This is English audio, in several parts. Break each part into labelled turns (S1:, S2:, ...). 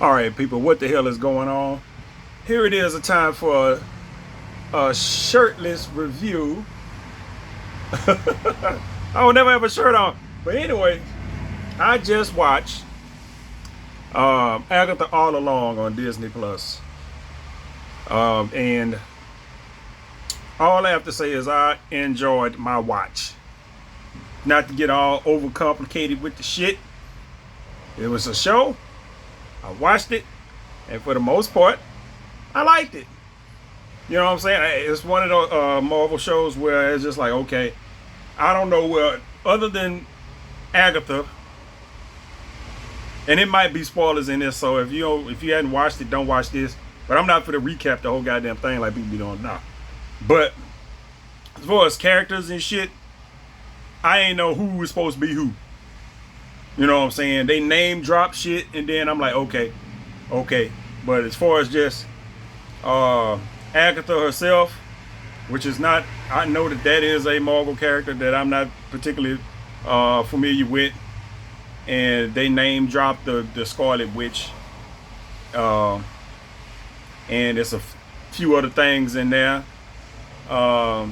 S1: All right, people, what the hell is going on? Here it is, a time for a shirtless review. I would never have a shirt on. But anyway, I just watched Agatha All Along on Disney Plus. And all I have to say is I enjoyed my watch. Not to get all overcomplicated with the shit. It was a show. I watched it. And for the most part, I liked it. You know what I'm saying? It's one of those Marvel shows where it's just like, okay, I don't know where, other than Agatha, and it might be spoilers in this, so if you hadn't watched it, don't watch this. But I'm not for to recap the whole goddamn thing like people be doing now. But as far as characters and shit, I ain't know who was supposed to be who. You know what I'm saying? They name drop shit, and then I'm like, okay. But as far as just Agatha herself, which is not, I know that is a Marvel character that I'm not particularly familiar with, and they name dropped the Scarlet Witch, and it's a few other things in there, but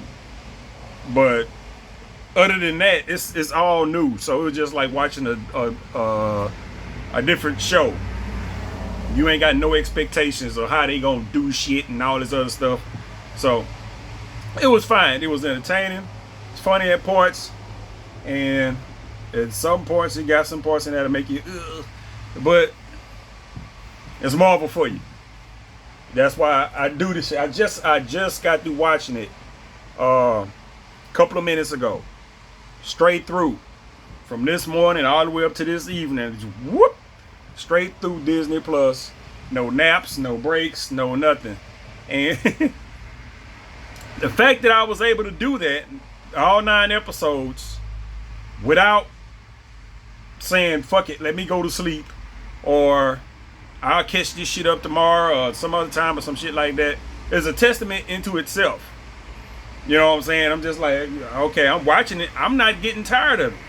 S1: other than that, it's all new. So it was just like watching a different show. You ain't got no expectations of how they gonna do shit and all this other stuff. So it was fine. It was entertaining. It's funny at parts, and at some parts you got some parts in there to make you ugh. But it's Marvel for you. That's why I do this shit. I just got through watching it a couple of minutes ago. Straight through. From this morning all the way up to this evening. Just whoop! Straight through Disney Plus. No naps, no breaks, no nothing. And the fact that I was able to do that, all 9 episodes, without saying, fuck it, let me go to sleep, or I'll catch this shit up tomorrow or some other time or some shit like that, is a testament into itself. You know what I'm saying? I'm just like, okay, I'm watching it. I'm not getting tired of it.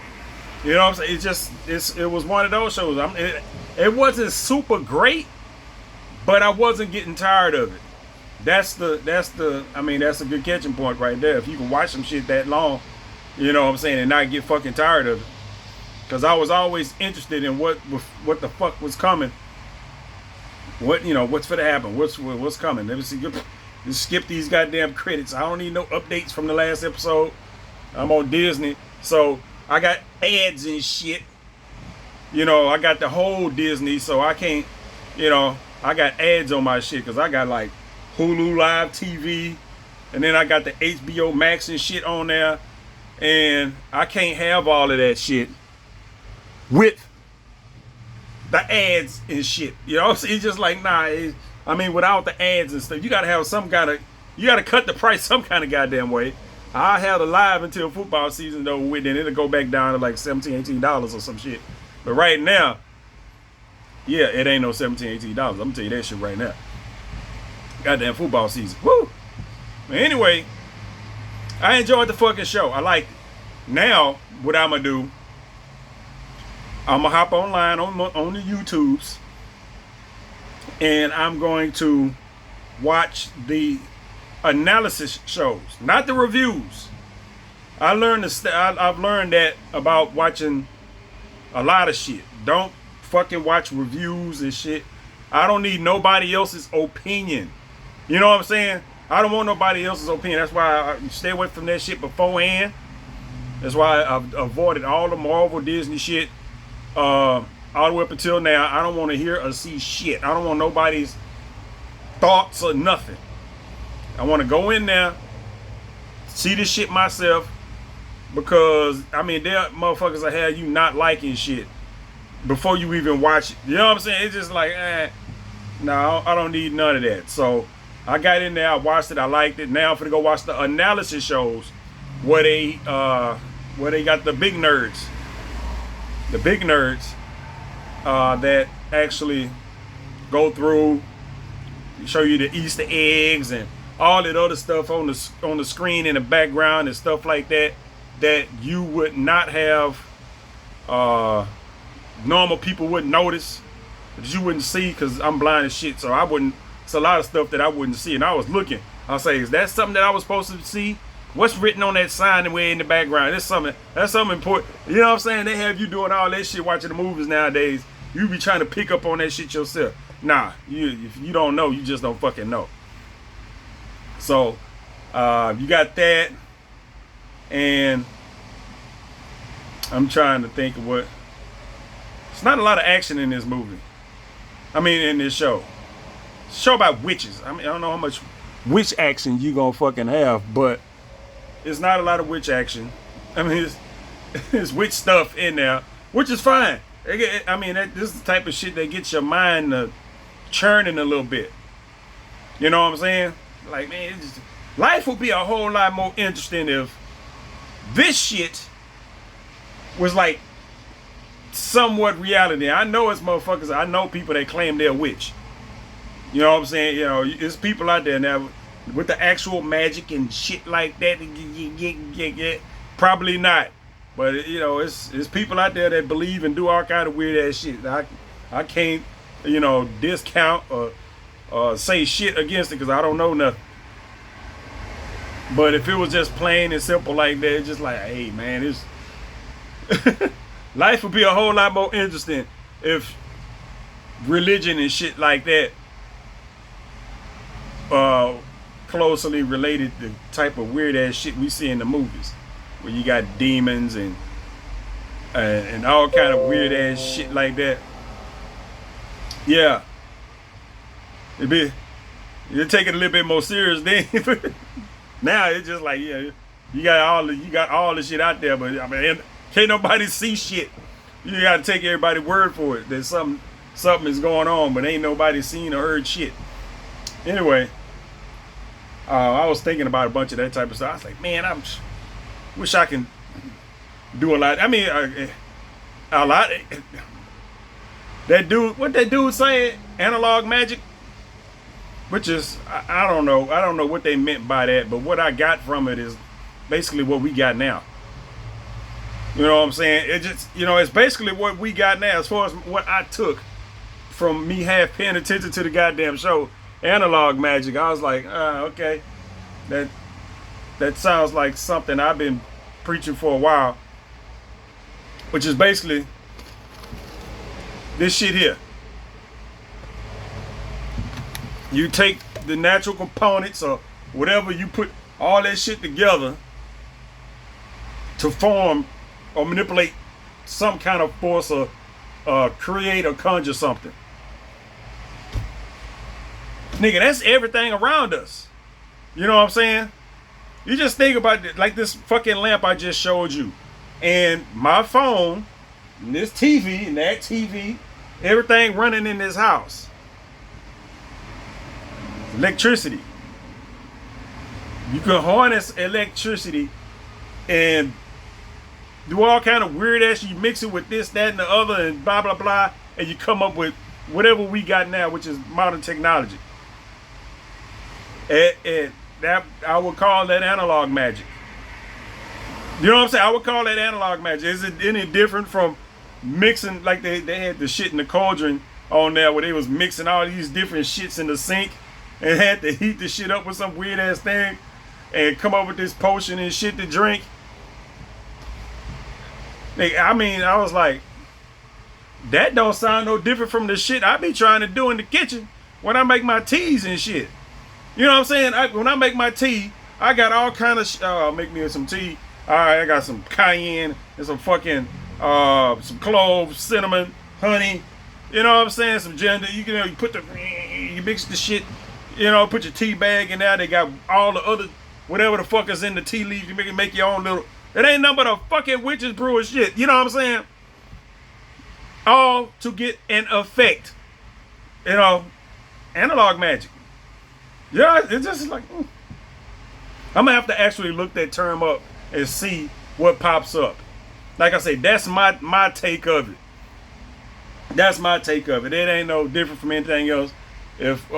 S1: You know what I'm saying? It was one of those shows. It wasn't super great, but I wasn't getting tired of it. That's a good catching point right there. If you can watch some shit that long, you know what I'm saying, and not get fucking tired of it. Because I was always interested in what the fuck was coming. What's gonna happen? What's coming? Let me see. Just skip these goddamn credits. I don't need no updates from the last episode. I'm on Disney, so I got ads and shit. I got the whole Disney, so I can't. I got ads on my shit because I got like Hulu Live TV, and then I got the HBO Max and shit on there, and I can't have all of that shit with the ads and shit. It's just like, nah. Without the ads and stuff, you gotta have you gotta cut the price some kind of goddamn way. I have it live until football season though, with then it'll go back down to like $17, $18 or some shit. But right now, yeah, it ain't no $17, $18. I'm gonna tell you that shit right now. Goddamn football season. Woo! But anyway, I enjoyed the fucking show. I liked it. Now, what I'm gonna do, I'm gonna hop online on the YouTubes, and I'm going to watch the analysis shows, not the reviews. I've learned that about watching a lot of shit. Don't fucking watch reviews and shit. I don't need nobody else's opinion. You know what I'm saying? I don't want nobody else's opinion. That's why I stay away from that shit beforehand. That's why I've avoided all the Marvel, Disney shit. All the way up until now, I don't want to hear or see shit. I don't want nobody's thoughts or nothing. I want to go in there, see this shit myself, because there are motherfuckers that have you not liking shit before you even watch it. You know what I'm saying? It's just like, no, I don't need none of that. So I got in there, I watched it, I liked it. Now I'm gonna go watch the analysis shows where they got the big nerds. The big nerds that actually go through, show you the Easter eggs and all that other stuff on the screen in the background and stuff like that you would not have, normal people wouldn't notice. that you wouldn't see because I'm blind as shit. So I wouldn't. It's a lot of stuff that I wouldn't see, and I was looking. I'll say, is that something that I was supposed to see? What's written on that sign way in the background? That's something important. You know what I'm saying? They have you doing all that shit watching the movies nowadays. You be trying to pick up on that shit yourself. Nah, if you don't know, you just don't fucking know. So, you got that. And I'm trying to think of what. It's not a lot of action in this movie. I mean, in this show. It's a show about witches. I mean, I don't know how much witch action you gonna fucking have, but it's not a lot of witch action. I mean, it's witch stuff in there, which is fine. I mean, this is the type of shit that gets your mind churning a little bit. You know what I'm saying? Like, man, life would be a whole lot more interesting if this shit was like somewhat reality. I know it's motherfuckers. I know people that claim they're a witch. You know what I'm saying? You know, it's people out there now with the actual magic and shit like that. Probably not. But, you know, it's people out there that believe and do all kind of weird ass shit. I can't, you know, discount or say shit against it because I don't know nothing. But if it was just plain and simple like that, it's just like, hey, man, it's life would be a whole lot more interesting if religion and shit like that closely related to the type of weird ass shit we see in the movies, where you got demons and all kind of weird ass shit like that. Yeah, you take it a little bit more serious then. Now it's just like, yeah, you got all the shit out there, but I mean, can't nobody see shit. You got to take everybody's word for it that something is going on, but ain't nobody seen or heard shit. Anyway, I was thinking about a bunch of that type of stuff. I was like, man, I wish I can do a lot. I mean, a lot. That dude, what that dude saying? Analog magic. Which is, I don't know. I don't know what they meant by that, but what I got from it is basically what we got now. You know what I'm saying? It just, you know, it's basically what we got now as far as what I took from me half paying attention to the goddamn show. Analog magic. I was like, okay. That sounds like something I've been preaching for a while. Which is basically this shit here. You take the natural components or whatever, you put all that shit together to form or manipulate some kind of force or create or conjure something. Nigga, that's everything around us. You know what I'm saying? You just think about it, like this fucking lamp I just showed you. And my phone, and this TV, and that TV, everything running in this house. Electricity. You can harness electricity and do all kind of weird ass. You mix it with this, that, and the other, and blah blah blah, and you come up with whatever we got now, which is modern technology. And that I would call that analog magic. You know what I'm saying? I would call that analog magic. Is it any different from mixing like they had the shit in the cauldron on there where they was mixing all these different shits in the sink and had to heat the shit up with some weird ass thing and come up with this potion and shit to drink? I mean, I was like, that don't sound no different from the shit I be trying to do in the kitchen when I make my teas and shit. You know what I'm saying? When I make my tea, I got all kind of make me some tea. All right, I got some cayenne and some fucking some cloves, cinnamon, honey. You know what I'm saying? Some ginger. You mix the shit. You know, put your tea bag in there. They got all the other whatever the fuck is in the tea leaves. You make your own little. It ain't nothing but a fucking witch's brew of shit. You know what I'm saying? All to get an effect. You know, analog magic. Yeah, it's just like, I'm gonna have to actually look that term up and see what pops up. Like I say, that's my take of it. That's my take of it. It ain't no different from anything else. If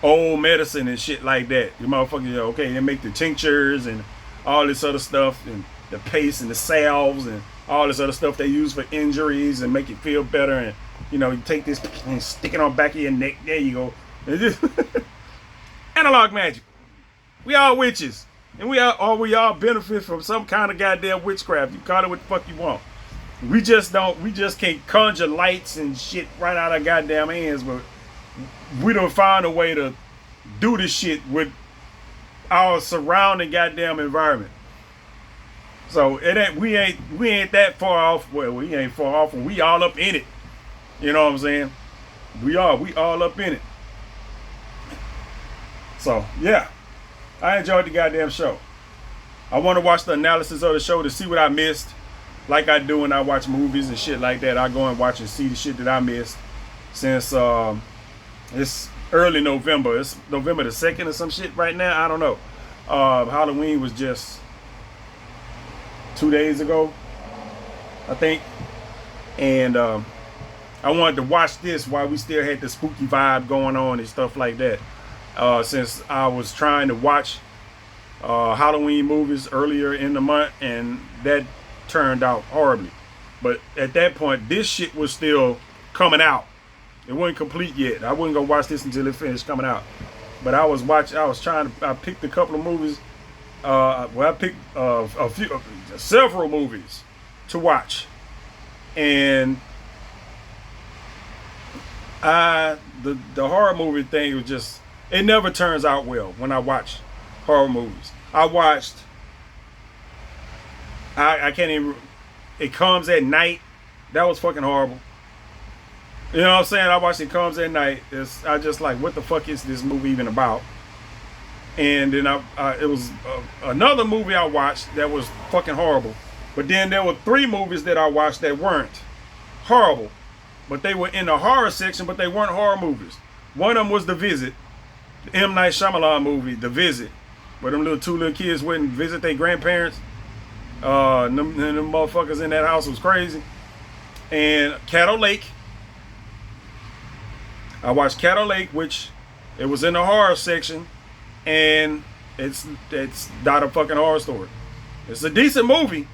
S1: old medicine and shit like that, you motherfuckers, okay, they make the tinctures and all this other stuff and the paste and the salves and all this other stuff they use for injuries and make you feel better and You know, you take this and stick it on the back of your neck. There you go. Analog magic. We all witches. And we all benefit from some kind of goddamn witchcraft. You call it what the fuck you want. We just can't conjure lights and shit right out of our goddamn hands, but we don't find a way to do this shit with our surrounding goddamn environment. So we ain't that far off. Well, we ain't far off, and we all up in it. You know what I'm saying? We all up in it. So yeah, I enjoyed the goddamn show. I want to watch the analysis of the show to see what I missed, like I do when I watch movies and shit like that. I go and watch and see the shit that I missed since it's early November. It's November the 2nd or some shit right now. I don't know. Halloween was just 2 days ago, I think. And I wanted to watch this while we still had the spooky vibe going on and stuff like that. Since I was trying to watch Halloween movies earlier in the month, and that turned out horribly. But at that point, this shit was still coming out. It wasn't complete yet. I wasn't gonna watch this until it finished coming out. But I picked a couple of movies. I picked several movies to watch, and the horror movie thing was just, it never turns out well when I watch horror movies. I watched, I can't even, It Comes at Night. That was fucking horrible. You know what I'm saying? I watched It Comes at Night. I just like, what the fuck is this movie even about? And then it was another movie I watched that was fucking horrible. But then there were 3 movies that I watched that weren't horrible, but they were in the horror section, but they weren't horror movies. One of them was The Visit, the M. Night Shyamalan movie, The Visit, where them two little kids went and visit their grandparents. Them motherfuckers in that house was crazy. And Cattle Lake. I watched Cattle Lake, which it was in the horror section, and it's not a fucking horror story. It's a decent movie.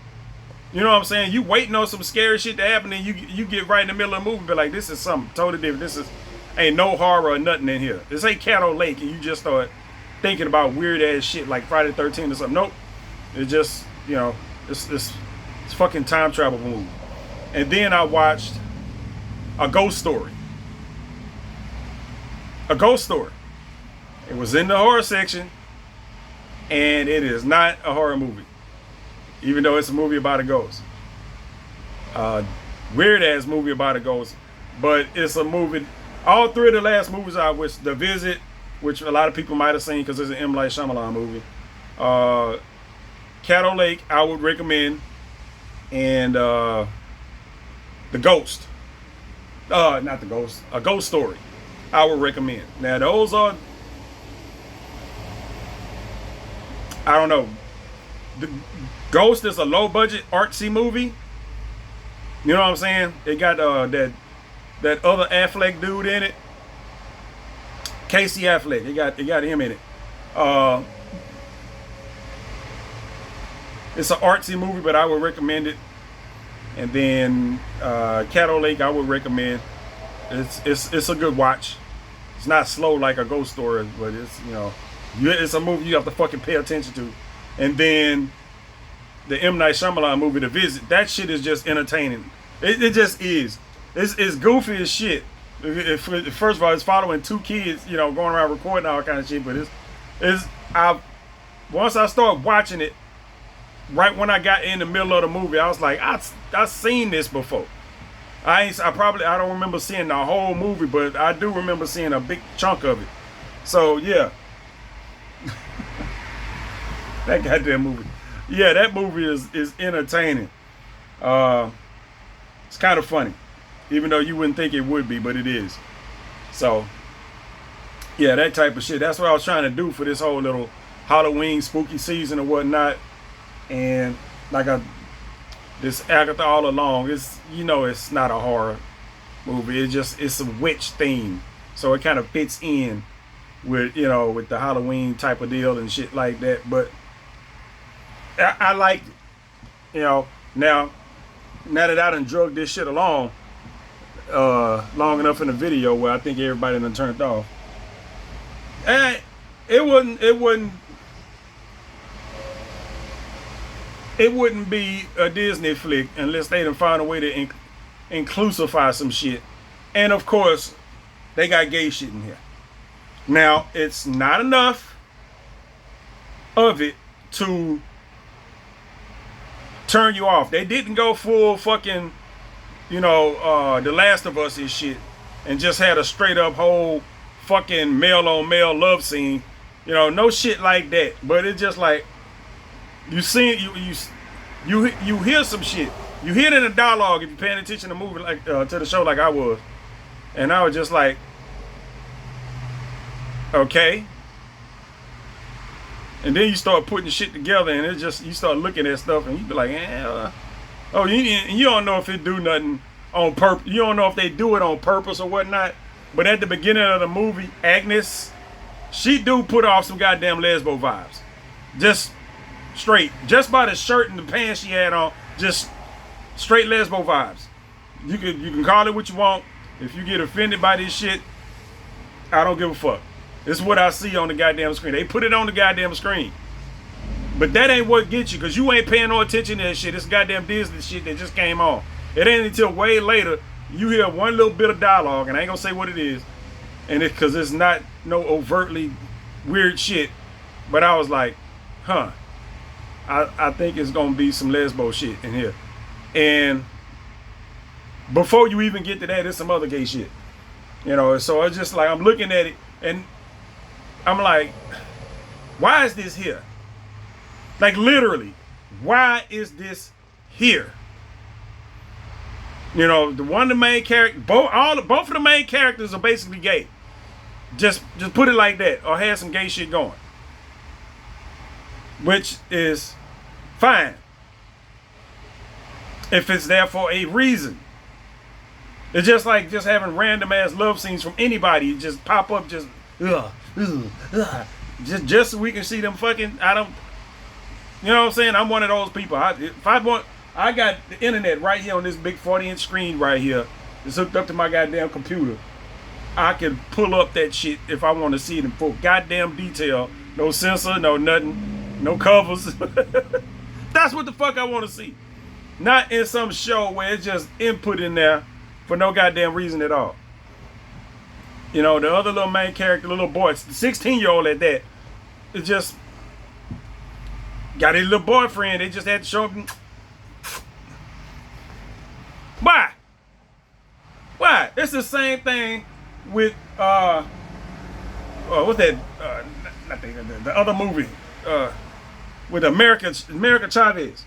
S1: You know what I'm saying? You waiting on some scary shit to happen, and you get right in the middle of the movie, but like, this is something totally different. Ain't no horror or nothing in here. This ain't Cattle Lake, and you just start thinking about weird ass shit like Friday the 13th or something. Nope. It's just, you know, it's fucking time travel movie. And then I watched A Ghost Story. A Ghost Story. It was in the horror section, and it is not a horror movie, even though it's a movie about a ghost. Weird ass movie about a ghost, but it's a movie. All 3 of the last movies I watched, The Visit, which a lot of people might have seen because it's an M. Night Shyamalan movie. Cattle Lake, I would recommend, and The Ghost. Not The Ghost. A Ghost Story, I would recommend. Now those are, I don't know. The Ghost is a low budget artsy movie. You know what I'm saying? It got that other Affleck dude in it. Casey Affleck. It got him in it. It's an artsy movie, but I would recommend it. And then Cattle Lake, I would recommend. It's a good watch. It's not slow like A Ghost Story, but it's, you know, it's a movie you have to fucking pay attention to. And then the M. Night Shyamalan movie, The Visit, that shit is just entertaining. It just is. It's goofy as shit. First of all, it's following 2 kids, you know, going around recording all kind of shit. But once I started watching it, right when I got in the middle of the movie, I was like, I've seen this before. I don't remember seeing the whole movie, but I do remember seeing a big chunk of it. So yeah. That goddamn movie. Yeah, that movie is entertaining. It's kind of funny, even though you wouldn't think it would be, but it is. So yeah, that type of shit. That's what I was trying to do for this whole little Halloween spooky season or whatnot. And like this Agatha all along, it's not a horror movie. It's a witch theme, so it kind of fits in with the Halloween type of deal and shit like that. But I like it. Now that I done drug this shit along, long enough in the video where I think everybody done turned off. And it wouldn't be a Disney flick unless they done found a way to inclusify some shit. And of course, they got gay shit in here. Now, it's not enough of it to turn you off. They didn't go full fucking, The Last of Us and shit and just had a straight up whole fucking male on male love scene. No shit like that. But it's just like, you hear some shit. You hear it in the dialogue if you're paying attention to the movie, like to the show, like I was, and I was just like, okay. And then you start putting shit together, and you start looking at stuff, and you be like, you don't know if it do nothing on purpose. You don't know if they do it on purpose or whatnot. But at the beginning of the movie, Agnes, she do put off some goddamn lesbo vibes, just straight, just by the shirt and the pants she had on, just straight lesbo vibes. You can call it what you want. If you get offended by this shit, I don't give a fuck. This is what I see on the goddamn screen. They put it on the goddamn screen. But that ain't what gets you, because you ain't paying no attention to that shit. This goddamn Disney shit that just came on. It ain't until way later you hear one little bit of dialogue, and I ain't gonna say what it is, and because it's not no overtly weird shit. But I was like, I think it's gonna be some lesbo shit in here. And before you even get to that, there's some other gay shit. So it's just like, I'm looking at it and I'm like, why is this here? Like, literally, why is this here? The one of the main characters, both of the main characters are basically gay. Just put it like that, or have some gay shit going, which is fine if it's there for a reason. It's just like just having random ass love scenes from anybody just pop up, just so we can see them fucking. I don't, you know what I'm saying? I'm one of those people. I got the internet right here on this big 40-inch screen right here. It's hooked up to my goddamn computer. I can pull up that shit if I want to see it in full goddamn detail. No censor, no nothing, no covers. That's what the fuck I want to see. Not in some show where it's just input in there for no goddamn reason at all. The other little main character, the little boy, the 16-year-old at that, it just got his little boyfriend. They just had to show him. Why? It's the same thing with what's that? The other movie with America Chavez.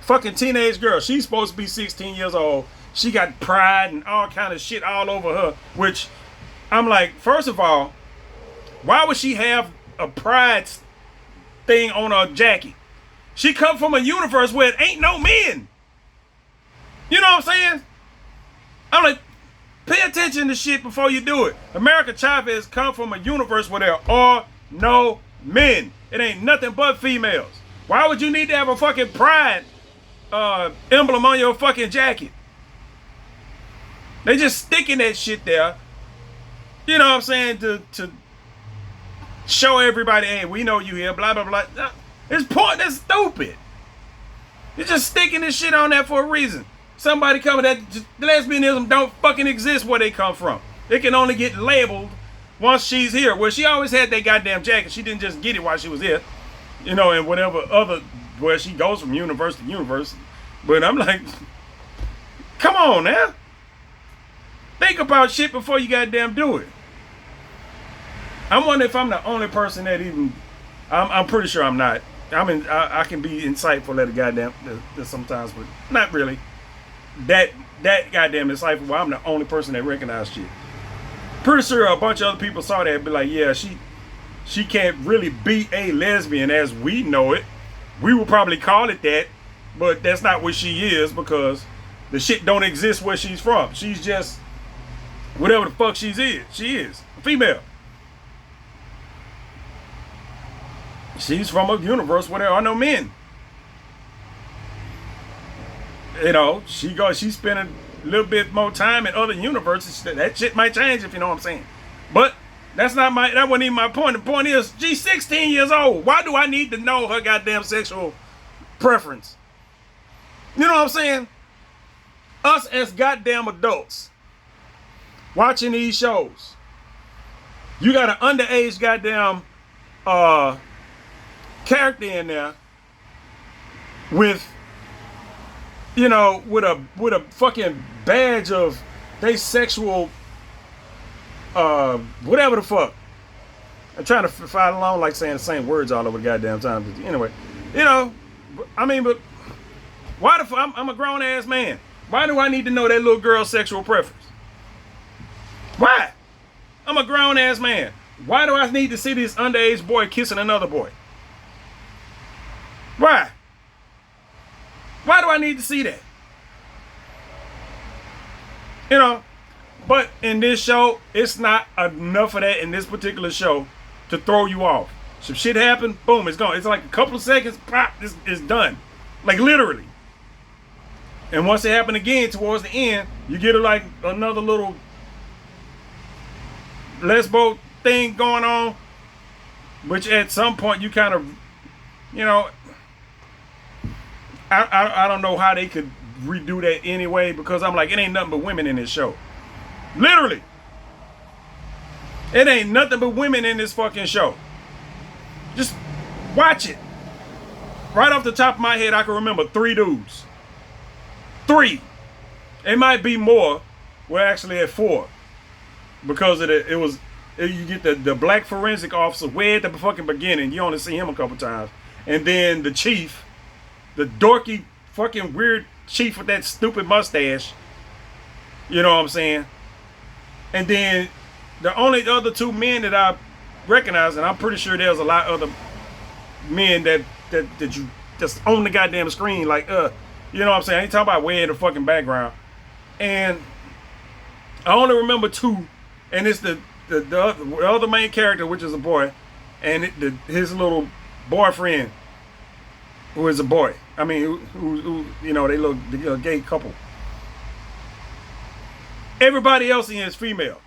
S1: Fucking teenage girl. She's supposed to be 16 years old. She got pride and all kind of shit all over her. Which I'm like, first of all, why would she have a pride thing on her jacket? She come from a universe where it ain't no men. You know what I'm saying? I'm like, pay attention to shit before you do it. America Chavez come from a universe where there are no men. It ain't nothing but females. Why would you need to have a fucking pride emblem on your fucking jacket? They just sticking that shit there. You know what I'm saying? To show everybody, hey, we know you here, blah, blah, blah. That's stupid. You're just sticking this shit on there for a reason. Somebody coming that lesbianism don't fucking exist where they come from. It can only get labeled once she's here. Well, she always had that goddamn jacket. She didn't just get it while she was here. And whatever other, where she goes from universe to universe. But I'm like, come on now. Think about shit before you goddamn do it. I'm wondering if I'm the only person that even, I'm pretty sure I'm not. I can be insightful at a goddamn sometimes, but not really. That goddamn insightful where I'm the only person that recognized shit. Pretty sure a bunch of other people saw that and be like, yeah, she can't really be a lesbian as we know it. We would probably call it that, but that's not what she is, because the shit don't exist where she's from. She's just whatever the fuck she is a female. She's from a universe where there are no men. She's spending little bit more time in other universes, that shit might change, if you know what I'm saying. But that wasn't even my point. The point is, she's 16 years old. Why do I need to know her goddamn sexual preference? You know what I'm saying? Us as goddamn adults watching these shows, you got an underage goddamn character in there with, you know, with a fucking badge of they sexual whatever the fuck. I'm trying to find along like saying the same words all over the goddamn time. Anyway, you know, I mean, but why the fuck? I'm a grown ass man. Why do I need to know that little girl's sexual preference? Why? I'm a grown ass man. Why do I need to see this underage boy kissing another boy? Why? Why do I need to see that? You know, but in this show, it's not enough of that in this particular show to throw you off. Some shit happened, boom, it's gone. It's like a couple of seconds, pop, it's done. Like literally. And once it happened again towards the end, you get like another little lesbo thing going on, which at some point you kind of, you know, I don't know how they could redo that anyway, because I'm like, it ain't nothing but women in this show. Literally. It ain't nothing but women in this fucking show. Just watch it. Right off the top of my head, I can remember 3 dudes. 3. It might be more. We're actually at 4. Because of you get the black forensic officer way at the fucking beginning. You only see him a couple times. And then the chief, the dorky fucking weird chief with that stupid mustache. You know what I'm saying? And then the only other 2 men that I recognize, and I'm pretty sure there's a lot of other men that you just on the goddamn screen, like, you know what I'm saying? I ain't talking about way in the fucking background. And I only remember 2, and it's the other main character, which is a boy, and his little boyfriend, who is a boy. I mean, who you know, they look a gay couple. Everybody else in here is female.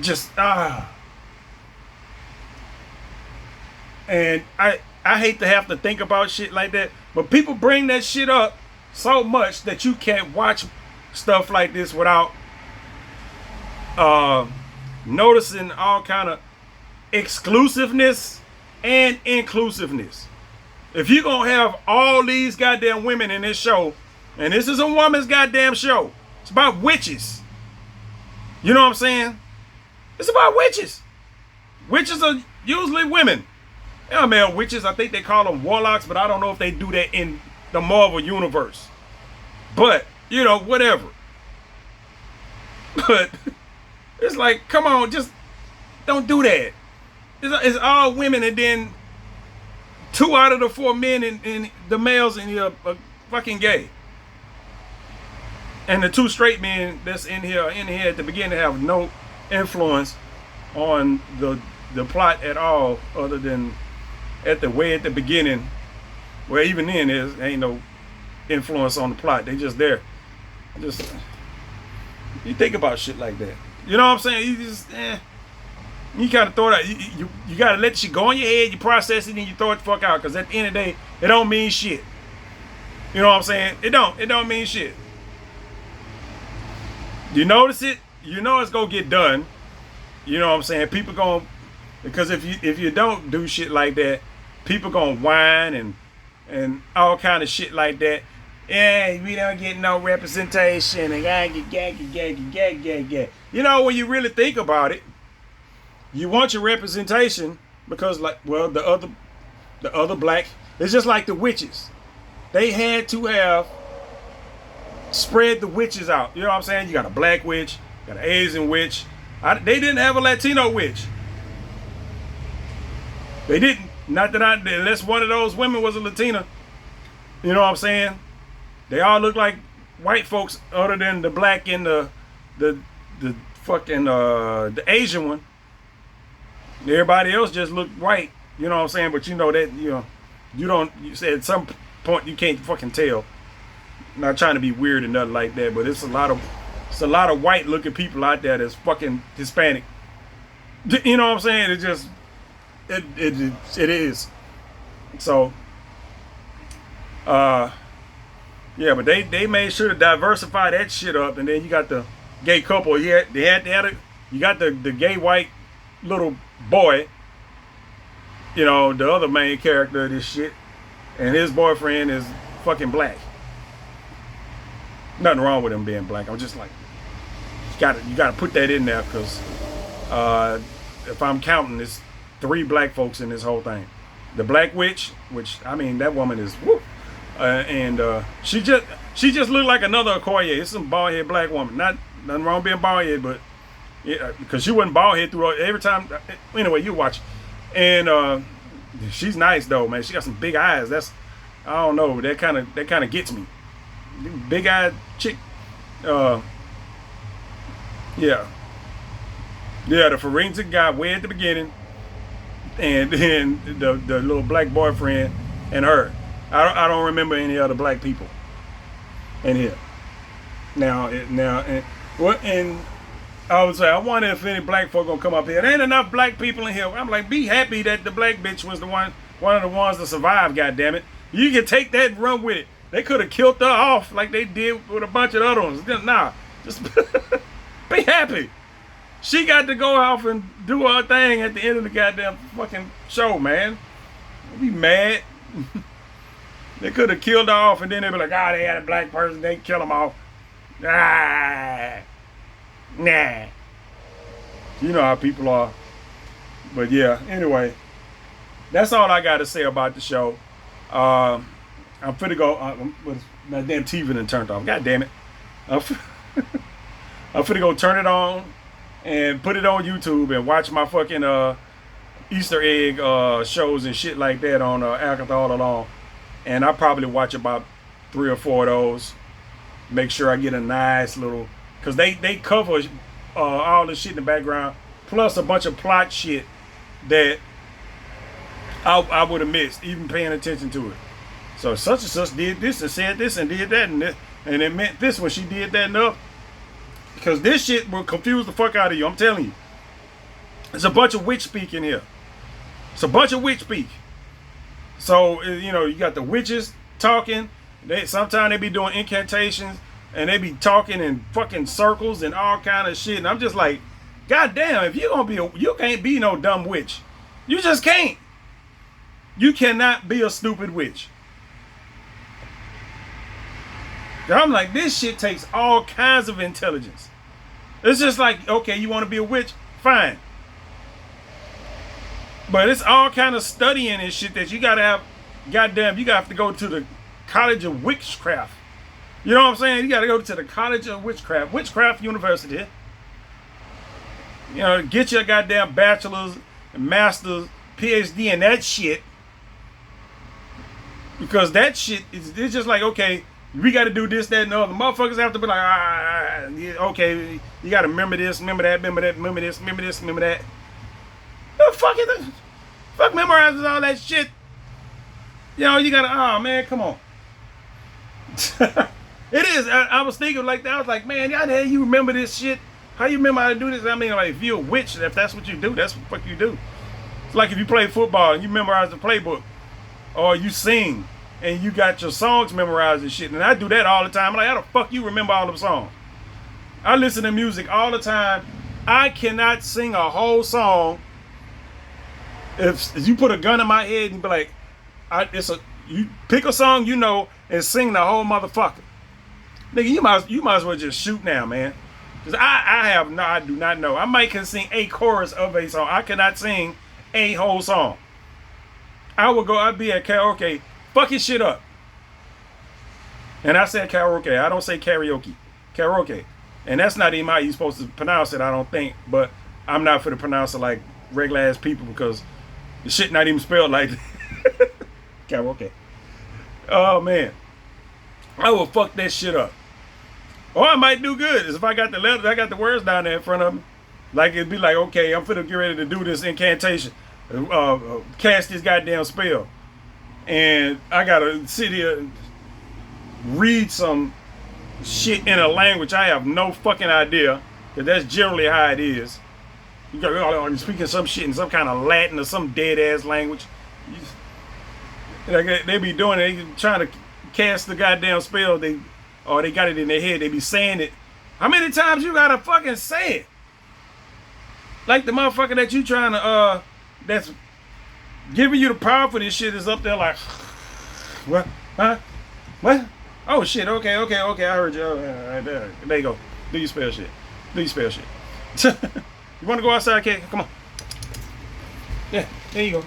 S1: Just and I hate to have to think about shit like that, but people bring that shit up so much that you can't watch stuff like this without noticing all kind of exclusiveness and inclusiveness. If you're gonna have all these goddamn women in this show, and this is a woman's goddamn show, it's about witches. You know what I'm saying? It's about witches. Witches are usually women. Yeah, man, witches, I think they call them warlocks, but I don't know if they do that in the Marvel universe. But, you know, whatever. But it's like, come on, just don't do that. It's all women, and then 2 out of the 4 men in the males in here are fucking gay. And the 2 straight men that's in here at the beginning have no influence on the plot at all, other than at the beginning, where even then there ain't no influence on the plot. They just there. Just you think about shit like that. You know what I'm saying? You just you kind of throw it out. You gotta let shit go in your head. You process it and you throw it the fuck out. Because at the end of the day, it don't mean shit. You know what I'm saying? It don't mean shit. You notice it, you know it's gonna get done. You know what I'm saying? People gonna, because if you don't do shit like that, people gonna whine and all kind of shit like that. Yeah, we don't get no representation and gag. You know, when you really think about it, you want your representation because, like, well, the other black, it's just like the witches. They had to have spread the witches out. You know what I'm saying? You got a black witch, you got an Asian witch. They didn't have a Latino witch. They didn't. Not that unless one of those women was a Latina. You know what I'm saying? They all look like white folks, other than the black and the fucking the Asian one. Everybody else just looked white. You know what I'm saying? But you know that, you know, You don't. You say at some point you can't fucking tell. I'm not trying to be weird and nothing like that, but it's a lot of white looking people out there that's fucking Hispanic. You know what I'm saying? It just it is. So yeah, but they made sure to diversify that shit up, and then you got the gay couple. Yeah, you got the gay white little boy. You know, the other main character of this shit, and his boyfriend is fucking black. Nothing wrong with him being black. I'm just like, you gotta put that in there, because if I'm counting, there's 3 black folks in this whole thing. The Black Witch, which I mean, that woman is woo, and she just looked like another Okoye. It's some bald head black woman. Nothing wrong being bald head, but yeah, because she wasn't bald head through every time. Anyway, you watch, and she's nice though, man. She got some big eyes. That's, I don't know, that kind of gets me. Big eyed chick. Yeah, the forensic guy way at the beginning, and then the little black boyfriend and her. I don't remember any other black people in here. Now, and I would say, I wonder if any black folk gonna come up here. There ain't enough black people in here. I'm like, be happy that the black bitch was one of the ones to survive. God damn it, you can take that and run with it. They could have killed her off like they did with a bunch of other ones. Nah, just be happy. She got to go off and do her thing at the end of the goddamn fucking show, man. Be mad. They could have killed her off, and then they'd be like, they had a black person, they kill them off. Nah. You know how people are. But yeah, anyway, that's all I got to say about the show. I'm finna go. My damn TV done turned off. God damn it. I'm finna go turn it on and put it on YouTube and watch my fucking Easter egg shows and shit like that on Agatha all along. And I probably watch about 3 or 4 of those. Make sure I get a nice little, because they cover all the shit in the background, plus a bunch of plot shit that I would have missed, even paying attention to it. So such and such did this and said this and did that, and it meant this when she did that enough. Because this shit will confuse the fuck out of you, I'm telling you. There's a bunch of witch speak in here. It's a bunch of witch speak. So, you know, you got the witches talking. Sometimes they be doing incantations, and they be talking in fucking circles and all kind of shit. And I'm just like, God damn, if you're gonna be you can't be no dumb witch. You just can't. You cannot be a stupid witch. I'm like, this shit takes all kinds of intelligence. It's just like, okay, you want to be a witch? Fine. But it's all kind of studying and shit that you gotta have. Goddamn, you gotta have to go to the College of Witchcraft. You know what I'm saying? You gotta go to the College of Witchcraft University. You know, get your goddamn bachelor's, master's, PhD in that shit. Because that shit it's just like, okay, we got to do this, that, and the other. Motherfuckers have to be like, okay, you got to remember this, remember that, remember that, remember this, remember this, remember that. The fuck is this? Fuck memorizes all that shit. You know, you got to, oh man, come on. It is. I was thinking like that. I was like, man, how the hell you remember this shit? How you remember how to do this? I mean, like, if you're a witch, if that's what you do, that's what the fuck you do. It's like if you play football and you memorize the playbook, or you sing and you got your songs memorized and shit. And I do that all the time. I'm like, how the fuck you remember all them songs? I listen to music all the time. I cannot sing a whole song. If you put a gun in my head and be like, you pick a song you know and sing the whole motherfucker. Nigga, you might as well just shoot now, man. Because I do not know. I might can sing a chorus of a song. I cannot sing a whole song. I'd be at karaoke, fucking shit up. And I said karaoke. I don't say karaoke. Karaoke. And that's not even how you're supposed to pronounce it, I don't think. But I'm not for to pronounce it like regular ass people, because the shit not even spelled like karaoke. Oh man. I will fuck that shit up. Or I might do good is if I got the letters, I got the words down there in front of me. Like it'd be like, okay, I'm finna get ready to do this incantation. Cast this goddamn spell. and I gotta sit here and read some shit in a language I have no fucking idea, because that's generally how it is. You got speaking some shit in some kind of Latin or some dead ass language. They be doing it, they trying to cast the goddamn spell. They got it in their head. They be saying it. How many times you gotta fucking say it? Like the motherfucker that you trying to that's giving you the power for this shit is up there like, what? Huh? What? Oh shit, okay, I heard you. There you go. Do your spell shit. You wanna go outside, kid? Come on. Yeah, there you go.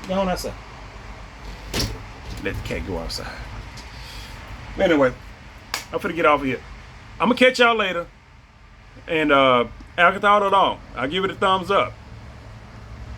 S1: Go on outside. Let the cat go outside. Anyway, I'm finna get off of here. I'm gonna catch y'all later. And Agatha all along, I'll give it a thumbs up.